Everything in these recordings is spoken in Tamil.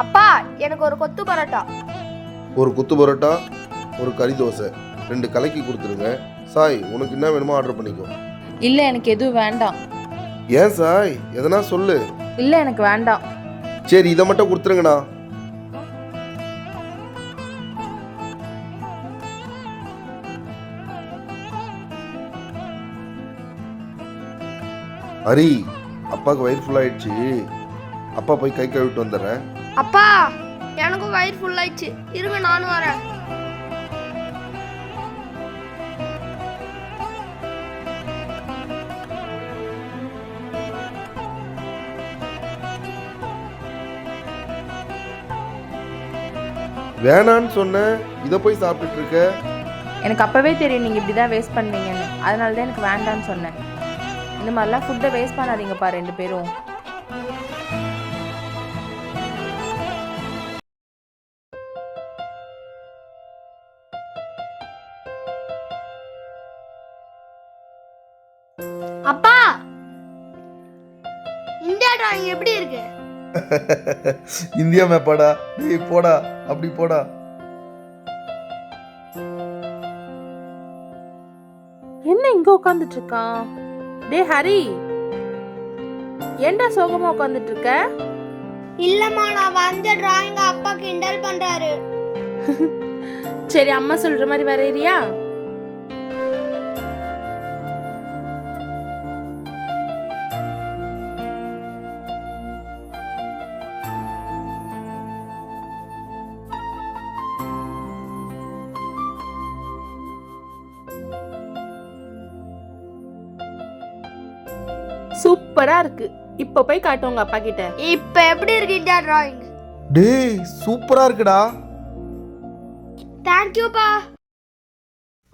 அப்பா எனக்கு ஒரு கொத்து பரோட்டா. ஒரு குத்து பரோட்டா, ஒரு கறி தோசை, 2 கலக்கி கொடுத்துருங்க. சாய், உனக்கு என்ன வேணுமோ ஆர்டர் பண்ணிக்கோ. இல்ல எனக்கு எதுவும் வேண்டாம். ஏன் சாய், எதனா சொல்லு. இல்ல எனக்கு வேண்டாம். சரி, இதை மட்டும் கொடுத்துருங்கண்ணா. ஹரி, அப்பாவுக்கு வயிறு ஃபுல் ஆயிடுச்சு. அப்பா போய் கை கழுவிட்டு வந்துடுறேன். அப்பா எனக்கும் வயிறு ஃபுல் ஆயிடுச்சு, இருங்க நானும் வரேன். வேணான்னு சொன்னேன், இதை போய் சாப்பிட்டுட்டு இருக்க. எனக்கு அப்பவே தெரியும் நீங்க இப்படிதான் வேஸ்ட் பண்ணுவீங்கன்னு. அதனால தான் எனக்கு வேண்டான்னு சொன்னேன். இந்த மாதிரிலாம் ஃபுட்டை வேஸ்ட் பண்ணாதீங்கப்பா 2 பேரும். அப்பா இந்தியா டிராயிங் எப்படி இருக்கு? இந்தியா மேப்பாடா. டேய் போடா, அப்படி போடா. என்ன இங்க உட்காந்துட்டு இருக்கான்? டே ஹரி, ஏன்டா சோகமா உட்காந்துட்டு இருக்க? இல்லம்மா, நான் வந்த டிராயிங் அப்பா கிண்டல் பண்றாரு. சரி, அம்மா சொல்ற மாதிரி வரையறியா? சூப்பரா இருக்கு. இப்ப போய் காட்டு உங்க அப்பா கிட்ட. இப்ப எப்படி இருக்கு இந்தியா டிராயிங்? டேய் சூப்பரா இருக்குடா. தேங்க்யூப்பா.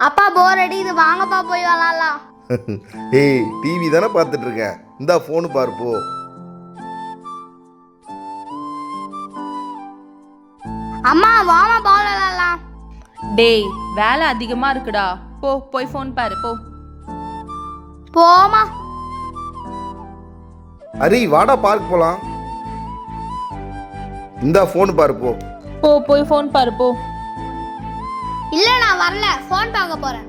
அப்பா போர் அடிக்குது, வாங்கப்பா போய் விளாடலாம். ஏய், டிவி தானே பார்த்துட்டு இருக்கேன். இந்தா ஃபோனு பாரு போ. அம்மா வாமா பால் விளாடலாம். டேய் வேலை அதிகமா இருக்குடா. போய் ஃபோன் பாரு போ. போமா. ஹரி வாடா, பார்க் போலாம். இந்தா ஃபோனு பாரு போ. போய் ஃபோன் பாரு போ. இல்ல நான் வரல, ஃபோன் பார்க்க போறேன்.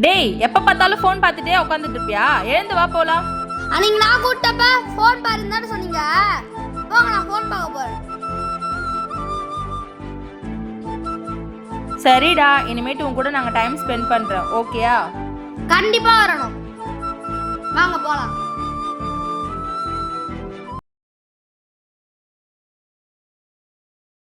டேய் எப்ப பார்த்தாலும் ஃபோன் பார்த்துட்டே உட்காந்துட்டு இருப்பியா? எழுந்து வா போலாம். அன்னைக்கு நான் கூட்டப்ப ஃபோன் பாருன்னு சொன்னீங்க. போங்க, நான் ஃபோன் பார்க்க போறேன். சரிடா, இனிமேட்டு உன் கூட நாங்க டைம் ஸ்பெண்ட் பண்றோம். ஓகேயா? கண்டிப்பா வரணும். வாங்க போலாம்.